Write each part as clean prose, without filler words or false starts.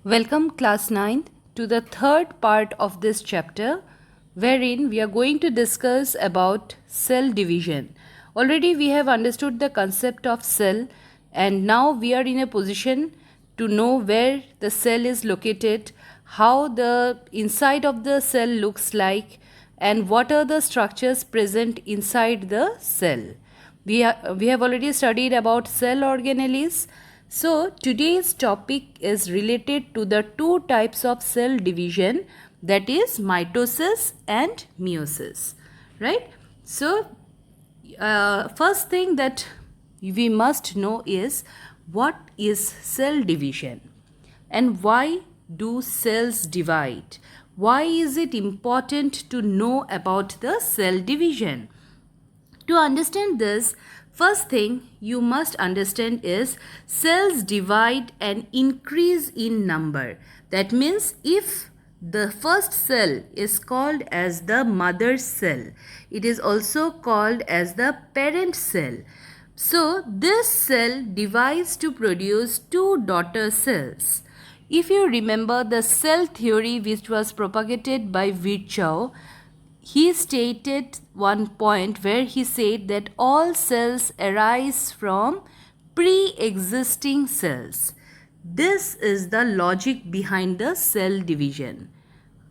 Welcome class 9th to the third part of this chapter wherein we are going to discuss about cell division. Already we have understood the concept of cell and now we are in a position to know where the cell is located, how the inside of the cell looks like and what are the structures present inside the cell. We have already studied about cell organelles. So today's topic is related to the two types of cell division, that is mitosis and meiosis, right? So first thing that we must know is what is cell division and why do cells divide? Why is it important to know about the cell division? To understand this, first thing you must understand is cells divide and increase in number. That means if the first cell is called as the mother cell, it is also called as the parent cell. So this cell divides to produce two daughter cells. If you remember the cell theory which was propagated by Virchow, he stated one point where he said that all cells arise from pre-existing cells. This is the logic behind the cell division.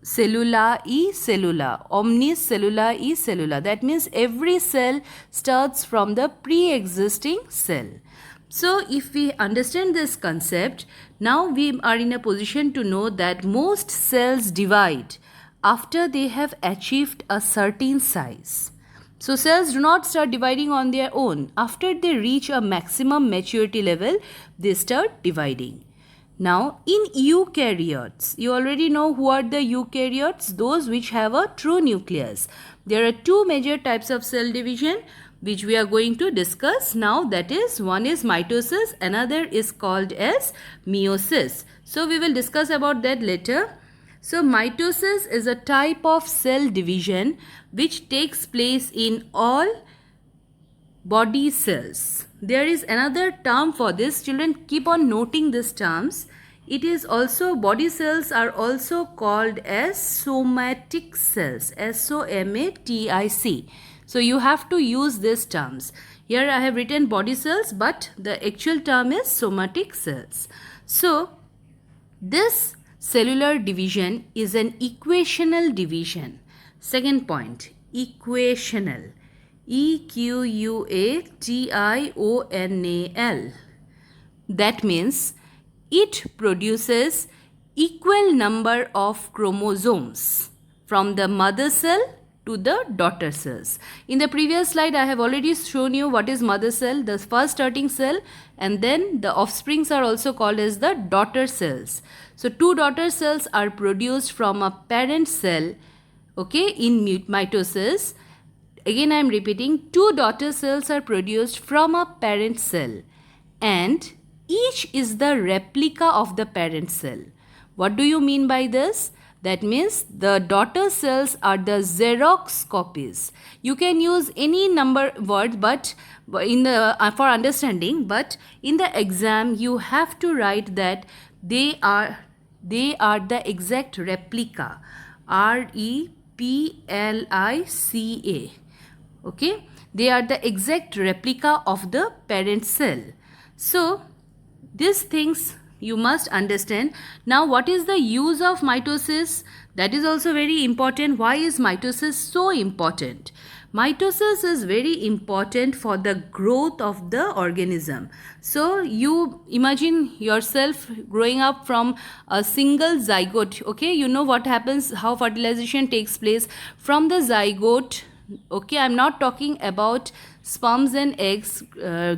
Cellula e cellula, omnis cellula e cellula. That means every cell starts from the pre-existing cell. So if we understand this concept, now we are in a position to know that most cells divide after they have achieved a certain size. So cells do not start dividing on their own. After they reach a maximum maturity level, they start dividing. Now in eukaryotes, you already know who are the eukaryotes, those which have a true nucleus. There are two major types of cell division which we are going to discuss now, that is one is mitosis, another is called as meiosis. So we will discuss about that later. So mitosis is a type of cell division which takes place in all body cells. There is another term for this. Children, keep on noting these terms. It is also, body cells are also called as somatic cells. S-O-M-A-T-I-C. So you have to use these terms. Here I have written body cells, but the actual term is somatic cells. So this cellular division is an equational division. Second point, equational. E-Q-U-A-T-I-O-N-A-L. That means it produces equal number of chromosomes from the mother cell to the daughter cells. In the previous slide, I have already shown you what is mother cell, the first starting cell, and then the offsprings are also called as the daughter cells. So two daughter cells are produced from a parent cell, okay, in mitosis. Again, I am repeating, two daughter cells are produced from a parent cell and each is the replica of the parent cell. What do you mean by this? That means the daughter cells are the Xerox copies. You can use any number word but in the for understanding, but in the exam you have to write that they are the exact replica. R-E-P-L-I-C-A. Okay, they are the exact replica of the parent cell. So these things you must understand. Now what is the use of mitosis? That is also very important. Why is mitosis so important? Mitosis is very important for the growth of the organism. So you imagine yourself growing up from a single zygote. Okay, you know what happens, how fertilization takes place from the zygote. Okay, I'm not talking about sperms and eggs,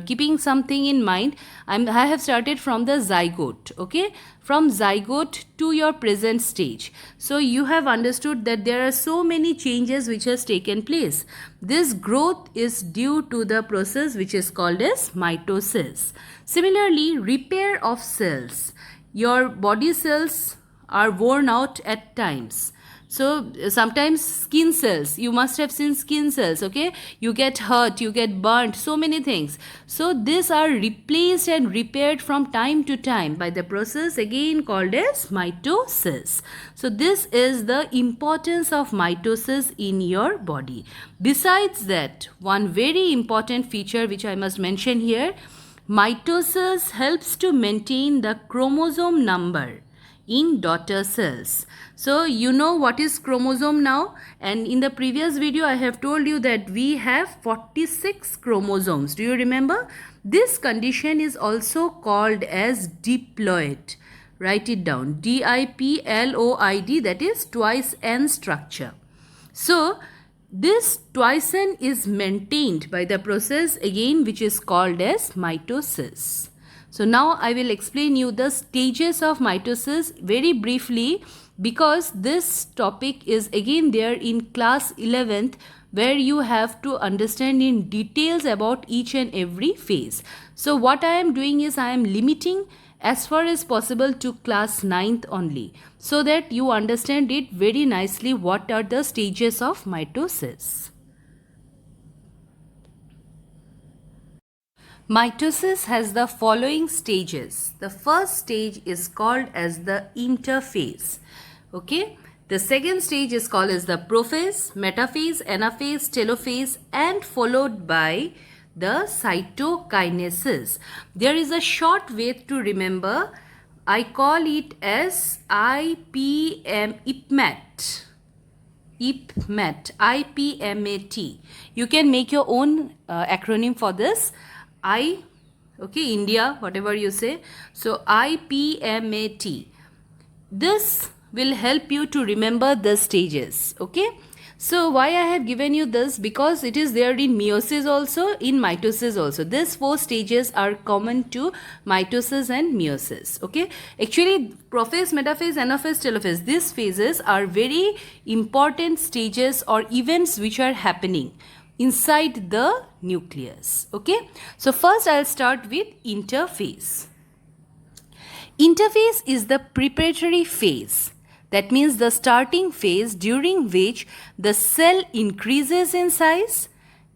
keeping something in mind. I have started from the zygote, okay, from zygote to your present stage. So you have understood that there are so many changes which has taken place. This growth is due to the process which is called as mitosis. Similarly, repair of cells. Your body cells are worn out at times. So sometimes skin cells, you must have seen skin cells, okay? You get hurt, you get burnt, so many things. So these are replaced and repaired from time to time by the process again called as mitosis. So this is the importance of mitosis in your body. Besides that, one very important feature which I must mention here, mitosis helps to maintain the chromosome number in daughter cells. So you know what is chromosome now, and in the previous video I have told you that we have 46 chromosomes. Do you remember? This condition is also called as diploid. Write it down, diploid, that is twice n structure. So this twice n is maintained by the process again which is called as mitosis. So now I will explain you the stages of mitosis very briefly, because this topic is again there in class 11th, where you have to understand in details about each and every phase. So what I am doing is I am limiting as far as possible to class 9th only, so that you understand it very nicely what are the stages of mitosis. Mitosis has the following stages. The first stage is called as the interphase. Okay. The second stage is called as the prophase, metaphase, anaphase, telophase, and followed by the cytokinesis. There is a short way to remember. I call it as IPM, IPMAT. IPMAT, IPMAT. You can make your own acronym for this. Okay, India, whatever you say. So IPMAT. This will help you to remember the stages. Okay. So why I have given you this? Because it is there in meiosis also, in mitosis also. These four stages are common to mitosis and meiosis. Okay. Actually, prophase, metaphase, anaphase, telophase, these phases are very important stages or events which are happening inside the nucleus. Okay. So first I'll start with interphase. Interphase is the preparatory phase. That means the starting phase during which the cell increases in size.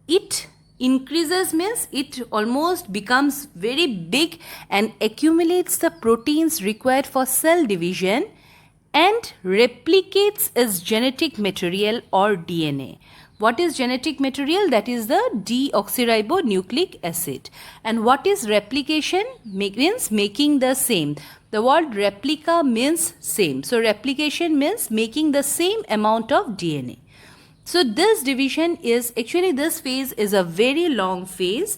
It increases means it almost becomes very big and accumulates the proteins required for cell division and replicates its genetic material or DNA. What is genetic material? That is the deoxyribonucleic acid. And what is replication? Means making the same. The word replica means same. So replication means making the same amount of DNA. So this division is, actually this phase is a very long phase.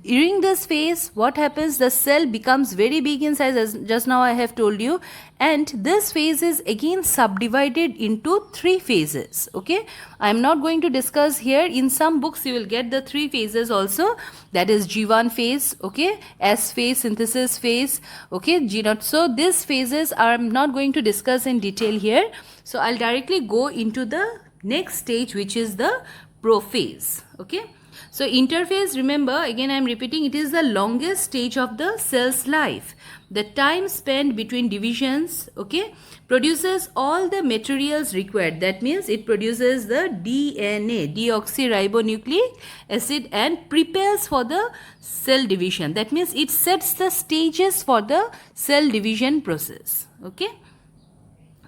During this phase, what happens? The cell becomes very big in size, as just now I have told you, and this phase is again subdivided into 3 phases. Okay, I am not going to discuss here. In some books you will get the 3 phases also, that is G1 phase, okay, S phase, synthesis phase, okay, G0. So these phases I am not going to discuss in detail here. So I'll directly go into the next stage, which is the prophase. Okay. So interphase, remember, again I am repeating, it is the longest stage of the cell's life. The time spent between divisions, okay, produces all the materials required. That means it produces the DNA, deoxyribonucleic acid, and prepares for the cell division. That means it sets the stages for the cell division process. Okay.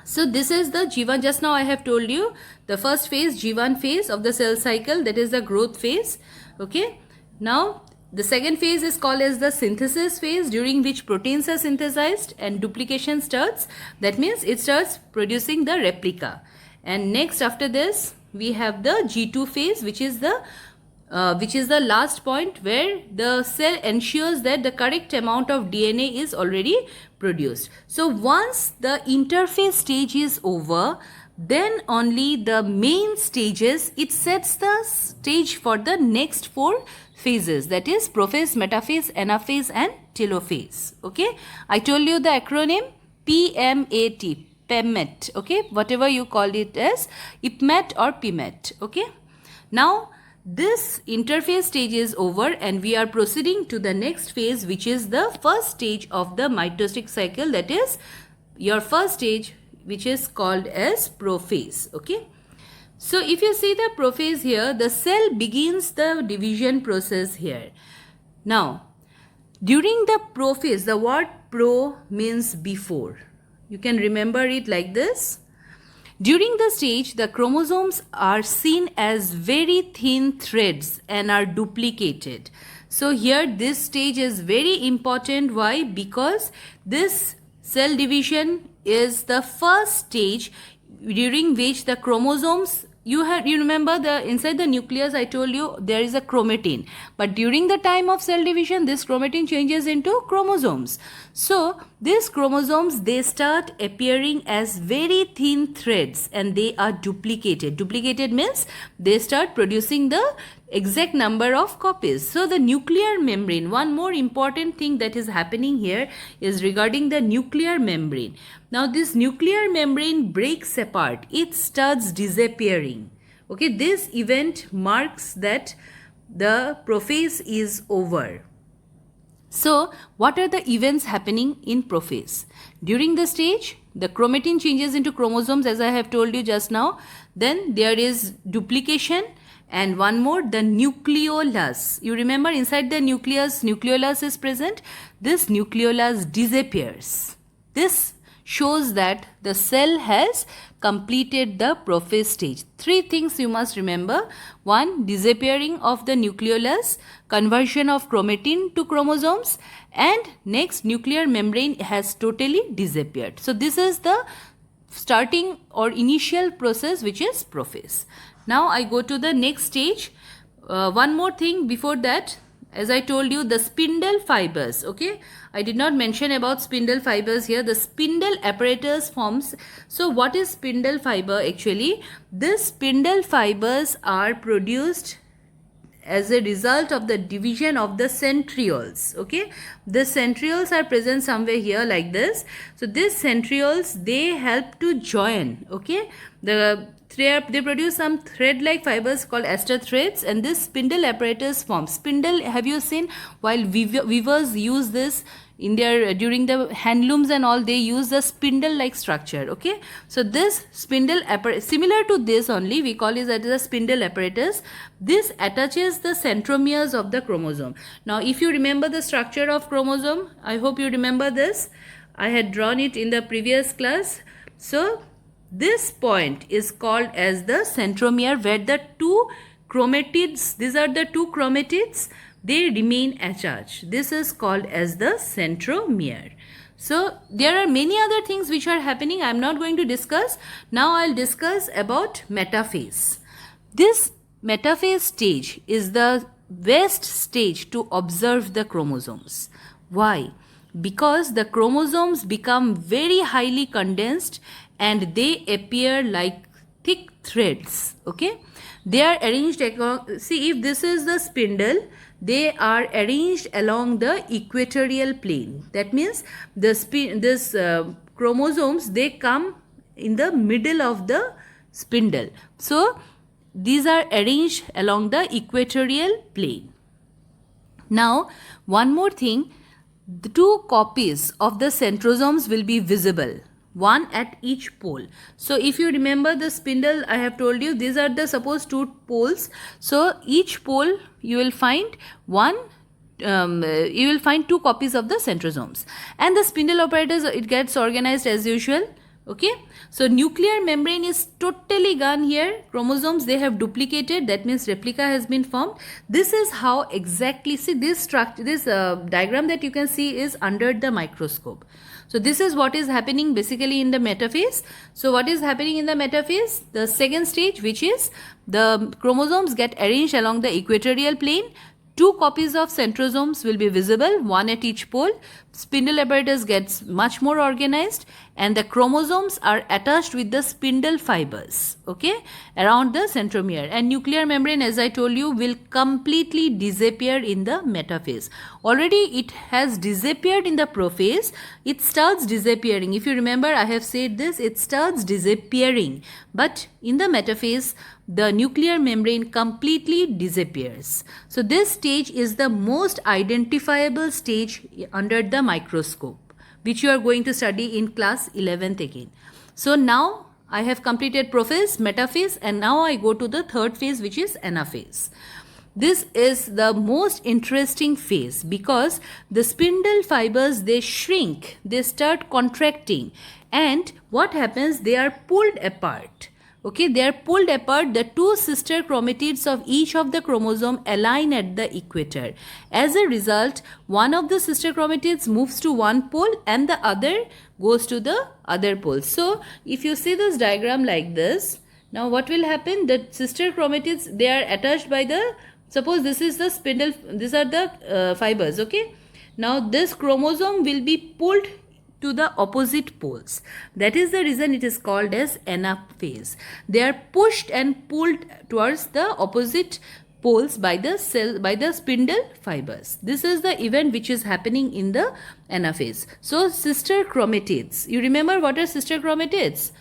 So this is the G1. Just now I have told you the first phase, G1 phase of the cell cycle, that is the growth phase. Okay. Now the second phase is called as the synthesis phase, during which proteins are synthesized and duplication starts. That means it starts producing the replica. And next after this we have the G2 phase, which is the last point, where the cell ensures that the correct amount of DNA is already produced. So once the interphase stage is over, then only the main stages, it sets the stage for the next 4 phases, that is prophase, metaphase, anaphase, and telophase. Okay, I told you the acronym PMAT, PEMAT. Okay, whatever you call it as, IPMAT or PMAT. Okay, now this interphase stage is over and we are proceeding to the next phase, which is the first stage of the mitotic cycle. That is your first stage, which is called as prophase. Okay. So if you see the prophase here, the cell begins the division process here. Now, during the prophase, the word pro means before. You can remember it like this. During the stage, the chromosomes are seen as very thin threads and are duplicated. So here this stage is very important. Why? Because this cell division is the first stage during which the chromosomes, you remember the inside the nucleus I told you there is a chromatin, but during the time of cell division this chromatin changes into chromosomes. So these chromosomes, they start appearing as very thin threads and they are duplicated. Duplicated means they start producing the exact number of copies. So the nuclear membrane, one more important thing that is happening here is regarding the nuclear membrane. Now this nuclear membrane breaks apart, it starts disappearing. Okay, this event marks that the prophase is over. So what are the events happening in prophase? During the stage, the chromatin changes into chromosomes as I have told you just now. Then there is duplication. And one more, the nucleolus. You remember inside the nucleus, nucleolus is present. This nucleolus disappears. This shows that the cell has completed the prophase stage. Three things you must remember. One, disappearing of the nucleolus, conversion of chromatin to chromosomes, and next, nuclear membrane has totally disappeared. So this is the starting or initial process, which is prophase. Now I go to the next stage. One more thing before that, as I told you, the spindle fibers. Okay, I did not mention about spindle fibers here. The spindle apparatus forms. So what is spindle fiber actually? These spindle fibers are produced as a result of the division of the centrioles. Okay, the centrioles are present somewhere here like this. So these centrioles, they help to join. Okay, they produce some thread like fibers called aster threads, and this spindle apparatus forms. Spindle, have you seen while weavers use this in their during the handlooms and all, they use the spindle like structure. Okay, so this spindle apparatus, similar to this only, we call it as a spindle apparatus. This attaches the centromeres of the chromosome. Now if you remember the structure of chromosome, I hope you remember this, I had drawn it in the previous class. So this point is called as the centromere, where the two chromatids, these are the two chromatids, they remain attached. This is called as the centromere. So there are many other things which are happening. I am not going to discuss. Now I will discuss about metaphase. This metaphase stage is the best stage to observe the chromosomes. Why? Because the chromosomes become very highly condensed and they appear like thick threads. Okay, they are arranged along, see, if this is the spindle, they are arranged along the equatorial plane. That means the chromosomes, they come in the middle of the spindle. So these are arranged along the equatorial plane. Now one more thing, the two copies of the centrosomes will be visible, one at each pole. So if you remember the spindle, I have told you these are the suppose two poles. So each pole you will find you will find two copies of the centrosomes, and the spindle apparatus, it gets organized as usual. Okay, so nuclear membrane is totally gone here. Chromosomes, they have duplicated, that means replica has been formed. This is how exactly, see this structure, this diagram that you can see is under the microscope. So this is what is happening basically in the metaphase. So what is happening in the metaphase? The second stage, which is the chromosomes get arranged along the equatorial plane. Two copies of centrosomes will be visible, one at each pole. Spindle apparatus gets much more organized, and the chromosomes are attached with the spindle fibers, okay, around the centromere. And nuclear membrane, as I told you, will completely disappear in the metaphase. Already it has disappeared in the prophase. It starts disappearing. If you remember, I have said this, it starts disappearing. But in the metaphase, the nuclear membrane completely disappears. So this stage is the most identifiable stage under the microscope, which you are going to study in class 11th again. So now I have completed prophase, metaphase, and now I go to the third phase, which is anaphase. This is the most interesting phase because the spindle fibers, they shrink, they start contracting, and what happens, they are pulled apart. Okay, they are pulled apart. The two sister chromatids of each of the chromosome align at the equator. As a result, one of the sister chromatids moves to one pole and the other goes to the other pole. So if you see this diagram like this, now what will happen, the sister chromatids, they are attached by the, suppose this is the spindle, these are the fibers. Okay, now this chromosome will be pulled to the opposite poles. That is the reason it is called as anaphase. They are pushed and pulled towards the opposite poles by the cell, by the spindle fibers. This is the event which is happening in the anaphase. So sister chromatids, you remember what are sister chromatids?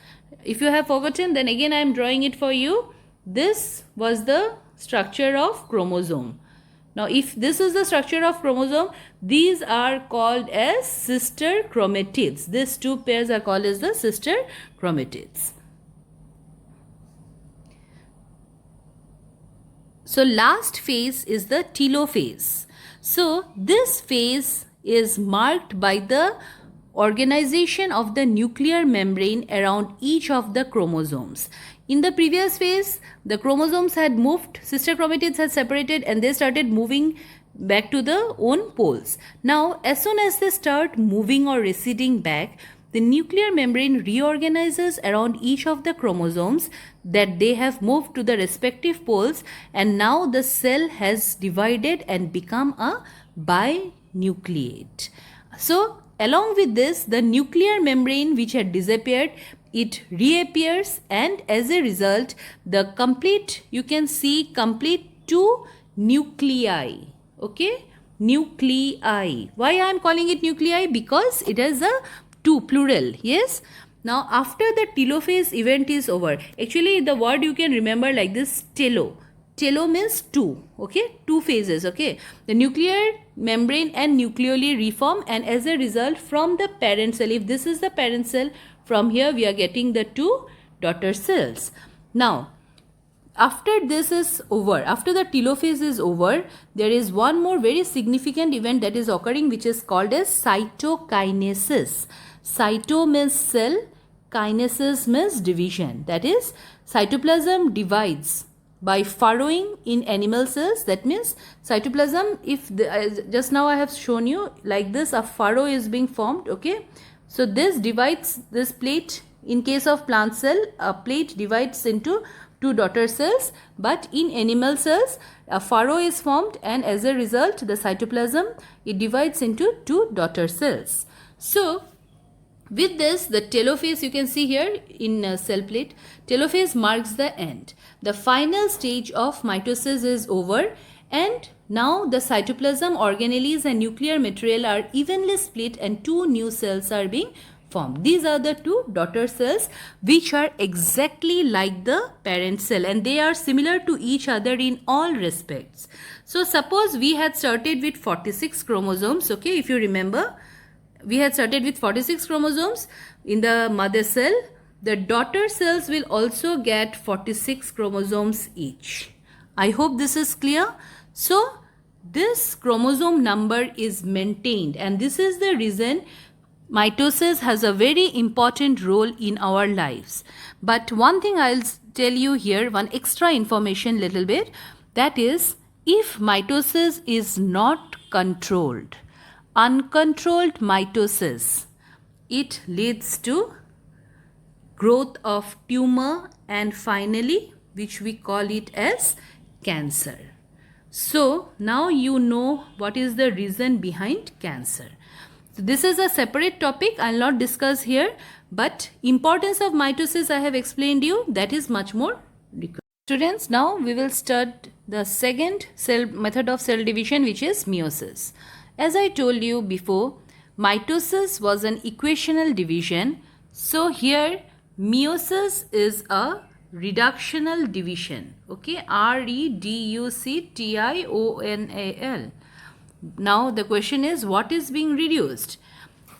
If you have forgotten, then again I am drawing it for you. This was the structure of chromosome. Now, if this is the structure of chromosome, these are called as sister chromatids. These two pairs are called as the sister chromatids. So, last phase is the telophase. So, this phase is marked by the organization of the nuclear membrane around each of the chromosomes. In the previous phase, the chromosomes had moved, sister chromatids had separated, and they started moving back to their own poles. Now, as soon as they start moving or receding back, the nuclear membrane reorganizes around each of the chromosomes that they have moved to the respective poles, and now the cell has divided and become a binucleate. So, along with this, the nuclear membrane which had disappeared, it reappears, and as a result, the complete, you can see complete two nuclei. Okay, nuclei. Why I am calling it nuclei? Because it is a two, plural. Yes. Now, after the telophase event is over, actually the word you can remember like this, telo. Telo means two. Okay, two phases. Okay, the nuclear membrane and nucleoli reform, and as a result, from the parent cell, if this is the parent cell, from here we are getting the two daughter cells. Now, after this is over, after the telophase is over, there is one more very significant event that is occurring, which is called as cytokinesis. Cyto means cell, kinesis means division. That is, cytoplasm divides by furrowing in animal cells. That means cytoplasm, if just now I have shown you like this, a furrow is being formed. Okay, so this divides this plate. In case of plant cell, a plate divides into two daughter cells, but in animal cells a furrow is formed, and as a result the cytoplasm, it divides into two daughter cells. So with this, the telophase, you can see here in cell plate, telophase marks the end. The final stage of mitosis is over, and now the cytoplasm, organelles and nuclear material are evenly split and two new cells are being formed. These are the two daughter cells which are exactly like the parent cell, and they are similar to each other in all respects. So suppose we had started with 46 chromosomes. Okay, if you remember, we had started with 46 chromosomes in the mother cell. The daughter cells will also get 46 chromosomes each. I hope this is clear. So this chromosome number is maintained, and this is the reason mitosis has a very important role in our lives. But one thing I'll tell you here, one extra information little bit, that is, if mitosis is not controlled, uncontrolled mitosis, it leads to growth of tumor, and finally, which we call it as cancer. So now you know what is the reason behind cancer. So this is a separate topic, I will not discuss here, but importance of mitosis I have explained you, that is much more required. Students, now we will start the second method of cell division, which is meiosis. As I told you before, mitosis was an equational division. So here meiosis is a reductional division. Okay, reductional. Now the question is, what is being reduced?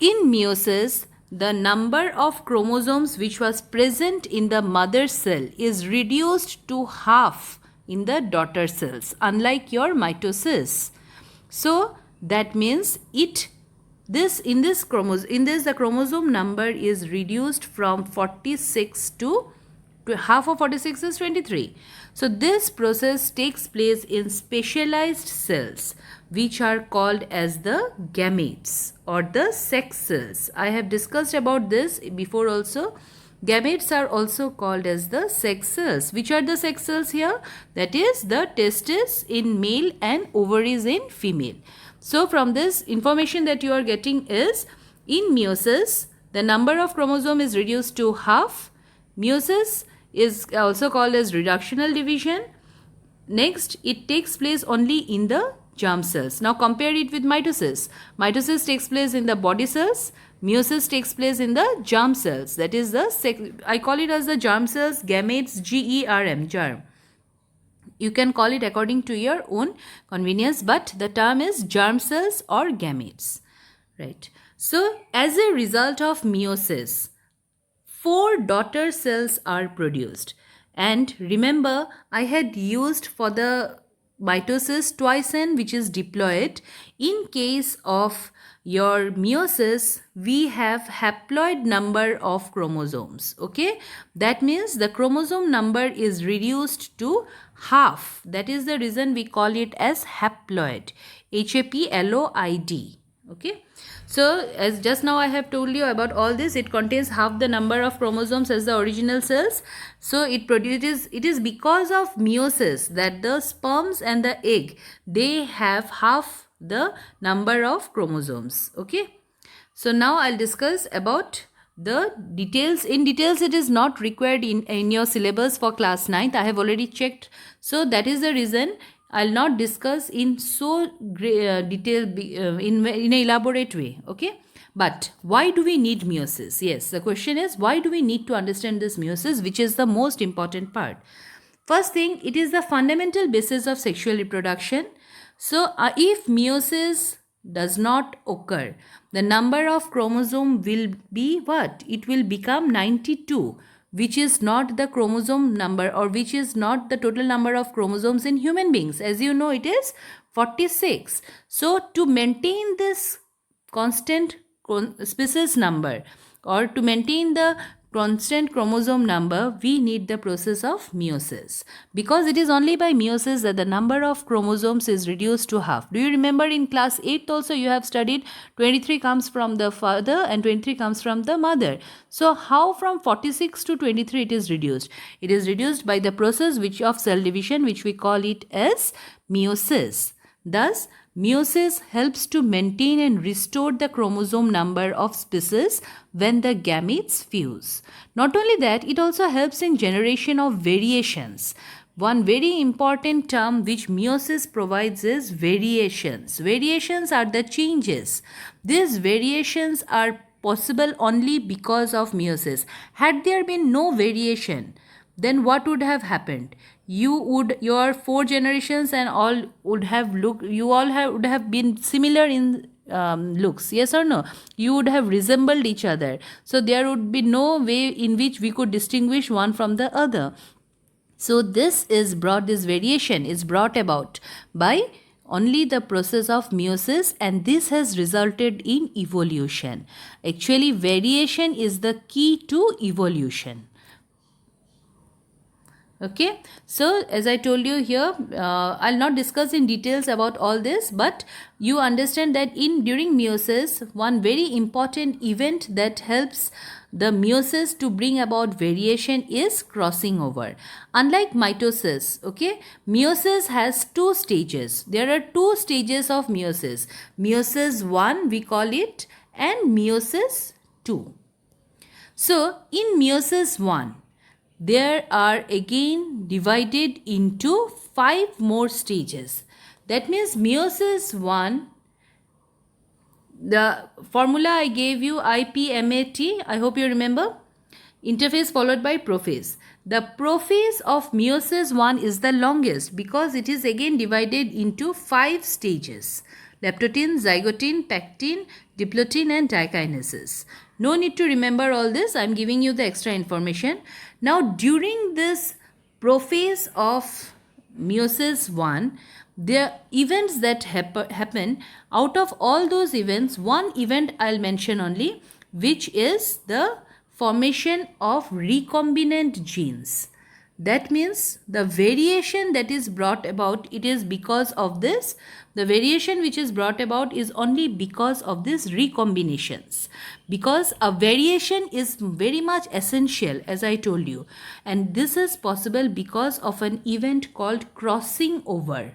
In meiosis, the number of chromosomes which was present in the mother cell is reduced to half in the daughter cells, unlike your mitosis. So that means the chromosome number is reduced from 46 to half of 46 is 23. So this process takes place in specialized cells which are called as the gametes or the sex cells. I have discussed about this before also. Gametes are also called as the sex cells. Which are the sex cells here? That is the testes in male and ovaries in female. So from this information that you are getting is, in meiosis the number of chromosome is reduced to half. Meiosis is also called as reductional division. Next, it takes place only in the germ cells. Now compare it with mitosis. Mitosis takes place in the body cells. Meiosis takes place in the germ cells. That is I call it as the germ cells, gametes, GERM, germ. You can call it according to your own convenience, but the term is germ cells or gametes. Right. So as a result of meiosis, 4 daughter cells are produced. And remember, I had used for the mitosis twice n, which is diploid. In case of your meiosis, we have haploid number of chromosomes. Okay, that means the chromosome number is reduced to half. That is the reason we call it as haploid. HAPLOID. Okay. So as just now I have told you about all this, it contains half the number of chromosomes as the original cells. So it is because of meiosis that the sperms and the egg, they have half the number of chromosomes. Okay. So now I'll discuss about the details. In details, it is not required in your syllabus for class 9th. I have already checked. So that is the reason I'll not discuss in so detail in an elaborate way. Okay. But why do we need meiosis? Yes, the question is, why do we need to understand this meiosis, which is the most important part? First thing, it is the fundamental basis of sexual reproduction. So if meiosis does not occur, the number of chromosome will be what? It will become 92, which is not the chromosome number, or which is not the total number of chromosomes in human beings. As you know, it is 46. So to maintain this constant species number, or to maintain the constant chromosome number, we need the process of meiosis, because it is only by meiosis that the number of chromosomes is reduced to half. Do you remember in class 8 also you have studied 23 comes from the father and 23 comes from the mother. So how from 46 to 23 it is reduced? It is reduced by the process of cell division, which we call it as meiosis. Thus, meiosis helps to maintain and restore the chromosome number of species when the gametes fuse. Not only that, it also helps in generation of variations. One very important term which meiosis provides is variations. Variations are the changes. These variations are possible only because of meiosis. Had there been no variation, then what would have happened? Your 4 generations and all would have would have been similar in looks, yes or no? You would have resembled each other. So there would be no way in which we could distinguish one from the other. So this variation is brought about by only the process of meiosis, and this has resulted in evolution. Actually, variation is the key to evolution. Okay, so as I told you here, I'll not discuss in details about all this, but you understand that during meiosis, one very important event that helps the meiosis to bring about variation is crossing over. Unlike mitosis, okay, meiosis has 2 stages. There are 2 stages of meiosis. Meiosis 1 we call it, and meiosis 2. So in meiosis 1, there are again divided into 5 more stages. That means meiosis 1, the formula I gave you, IPMAT, I hope you remember. Interphase followed by prophase. The prophase of meiosis 1 is the longest because it is again divided into 5 stages: leptotin, zygotin, pectin, diplotin and dikinesis. No need to remember all this. I'm giving you the extra information. Now, during this prophase of meiosis 1, the events that happen, out of all those events, one event I'll mention only, which is the formation of recombinant genes. That means the variation that is brought about, it is because of this. The variation which is brought about is only because of these recombinations. Because a variation is very much essential, as I told you. And this is possible because of an event called crossing over.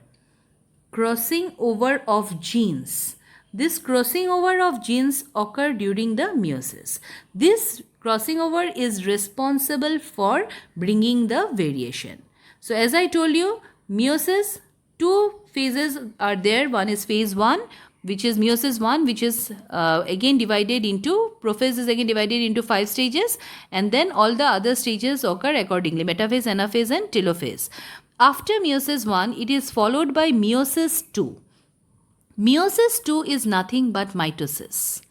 Crossing over of genes. This crossing over of genes occur during the meiosis. This crossing over is responsible for bringing the variation. So as I told you, meiosis, two phases are there. One is phase 1, which is meiosis 1, which is again divided into, prophase is again divided into 5 stages, and then all the other stages occur accordingly: metaphase, anaphase and telophase. After meiosis 1, it is followed by meiosis 2. Meiosis 2 is nothing but mitosis.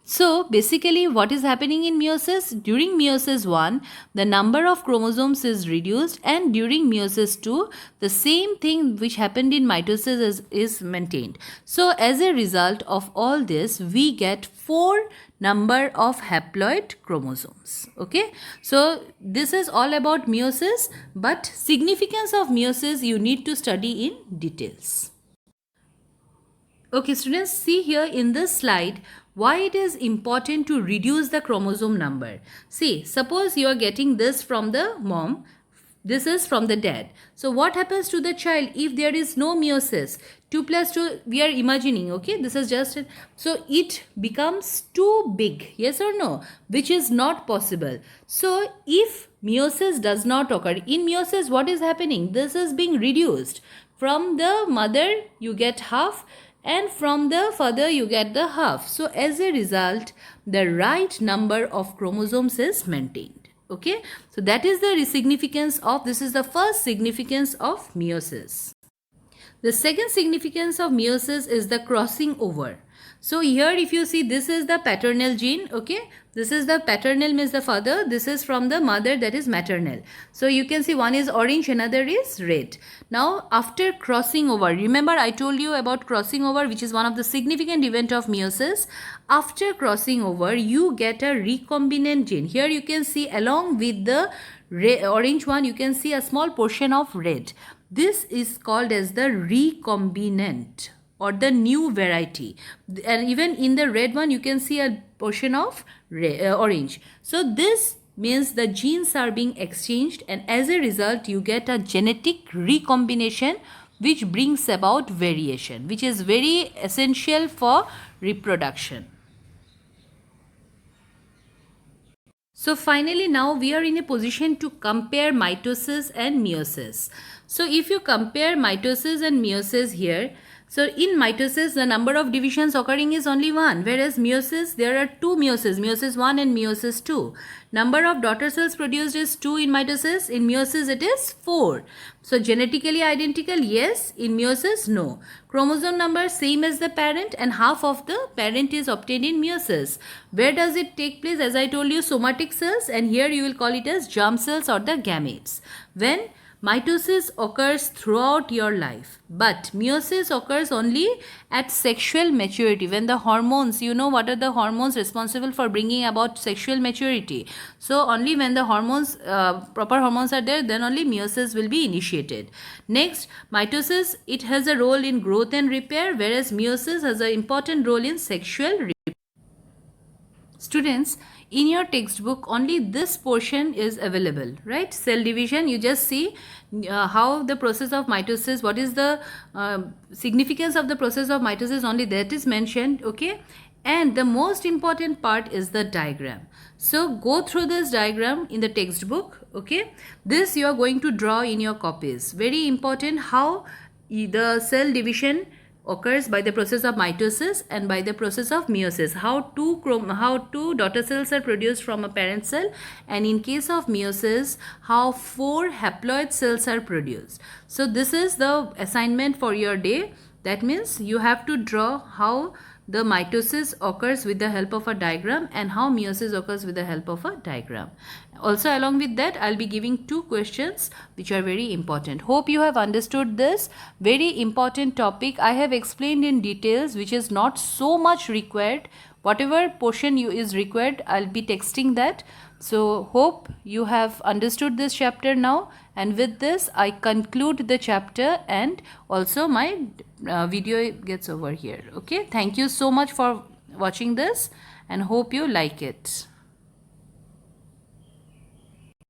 So basically what is happening in meiosis? During meiosis 1, the number of chromosomes is reduced, and during meiosis 2, the same thing which happened in mitosis is maintained. So as a result of all this, we get 4 number of haploid chromosomes. Okay, so this is all about meiosis, but significance of meiosis you need to study in details. Okay students, see here in this slide why it is important to reduce the chromosome number. See, suppose you are getting this from the mom, this is from the dad. So what happens to the child if there is no meiosis? 2 plus 2, we are imagining, okay, this is just, so it becomes too big, yes or no, which is not possible. So if meiosis does not occur, in meiosis what is happening? This is being reduced. From the mother you get half, and from the father you get the half. So as a result, the right number of chromosomes is maintained. Okay, so that is the significance of, this is the first significance of meiosis. The second significance of meiosis is the crossing over. So here if you see, this is the paternal gene, okay, this is the paternal, means the father, this is from the mother, that is maternal. So you can see one is orange, another is red. Now after crossing over, remember I told you about crossing over, which is one of the significant event of meiosis. After crossing over, you get a recombinant gene. Here you can see along with the orange one, you can see a small portion of red. This is called as the recombinant or the new variety, and even in the red one you can see a portion of orange. So this means the genes are being exchanged, and as a result you get a genetic recombination which brings about variation, which is very essential for reproduction. So finally now we are in a position to compare mitosis and meiosis. So if you compare mitosis and meiosis here, so in mitosis the number of divisions occurring is only 1, whereas meiosis there are 2 meiosis, meiosis 1 and meiosis 2. Number of daughter cells produced is 2 in mitosis, in meiosis it is 4. So genetically identical, yes, in meiosis no. Chromosome number same as the parent, and half of the parent is obtained in meiosis. Where does it take place? As I told you, somatic cells, and here you will call it as germ cells or the gametes. When mitosis occurs throughout your life, but meiosis occurs only at sexual maturity, when the hormones, you know what are the hormones responsible for bringing about sexual maturity. So only when the hormones, proper hormones are there, then only meiosis will be initiated. Next, mitosis, it has a role in growth and repair, whereas meiosis has an important role in sexual repair. Students, in your textbook only this portion is available, right? Cell division, you just see how the process of mitosis, what is the significance of the process of mitosis, only that is mentioned, okay? And the most important part is the diagram. So go through this diagram in the textbook, okay? This you are going to draw in your copies. Very important how the cell division occurs by the process of mitosis and by the process of meiosis, how two daughter cells are produced from a parent cell, and in case of meiosis how 4 haploid cells are produced. So this is the assignment for your day. That means you have to draw how the mitosis occurs with the help of a diagram and how meiosis occurs with the help of a diagram. Also along with that, I'll be giving 2 questions which are very important. Hope you have understood this very important topic. I have explained in details which is not so much required. Whatever portion is required, I'll be texting that. So hope you have understood this chapter now, and with this I conclude the chapter and also my video gets over here. Okay, thank you so much for watching this and hope you like it.